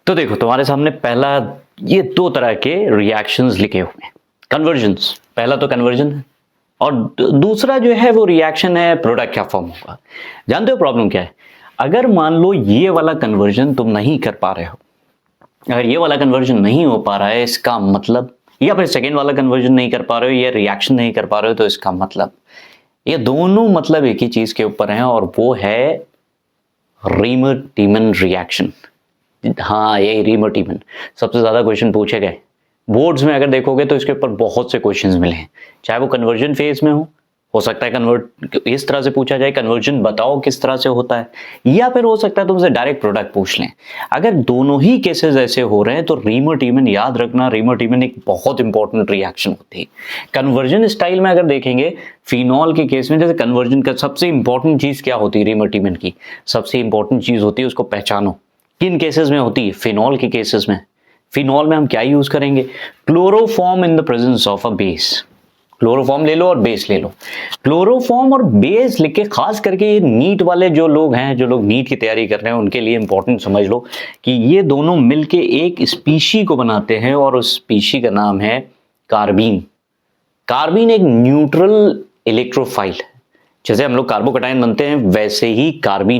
तो देखो तुम्हारे सामने पहला ये दो तरह के रिएक्शंस लिखे हुए हैं। कन्वर्जन्स, पहला तो कन्वर्जन है और दूसरा जो है वो रिएक्शन है प्रोडक्ट क्या फॉर्म होगा। जानते हो प्रॉब्लम क्या है? अगर मान लो ये वाला कन्वर्जन तुम नहीं कर पा रहे हो, अगर ये वाला कन्वर्जन नहीं हो पा रहा है इसका मतलब, या फिर सेकेंड वाला कन्वर्जन नहीं कर पा रहे हो, ये रिएक्शन नहीं कर पा रहे हो, तो इसका मतलब ये दोनों मतलब एक ही चीज के ऊपर हैं और वो है रीमर-टीमन रिएक्शन। हाँ, ये रीमर-टीमन सबसे ज्यादा क्वेश्चन पूछे गए बोर्ड्स में। अगर देखोगे तो इसके ऊपर बहुत से क्वेश्चंस मिले हैं, चाहे वो कन्वर्जन फेज में हो सकता है कन्वर्ट इस तरह से पूछा जाए, कन्वर्जन बताओ किस तरह से होता है, या फिर हो सकता है तुमसे डायरेक्ट प्रोडक्ट पूछ लें। अगर दोनों ही केसेस ऐसे हो रहे हैं तो रीमर-टीमन याद रखना, रीमर-टीमन एक बहुत इंपॉर्टेंट रिएक्शन होती है। कन्वर्जन स्टाइल में अगर देखेंगे फिनॉल के केस में, जैसे कन्वर्जन का सबसे इंपॉर्टेंट चीज क्या होती है, रीमर-टीमन की सबसे इंपॉर्टेंट चीज होती है उसको पहचानो। किन केसेस में होती है? फिनॉल के केसेस में। फिनॉल में हम क्या यूज करेंगे? Chloroform in the presence of a base. Chloroform ले लो और बेस ले लो। क्लोरोफॉर्म और बेस लिख के, खास करके ये नीट वाले जो लोग हैं, जो लोग नीट की तैयारी कर रहे हैं, उनके लिए इंपॉर्टेंट समझ लो कि ये दोनों मिलके एक स्पीशी को बनाते हैं और उस स्पीशी का नाम है कार्बीन। कार्बीन एक न्यूट्रल इलेक्ट्रोफाइल है। जैसे हम लोग कार्बोकैटायन बनते हैं वैसे ही कार्बीन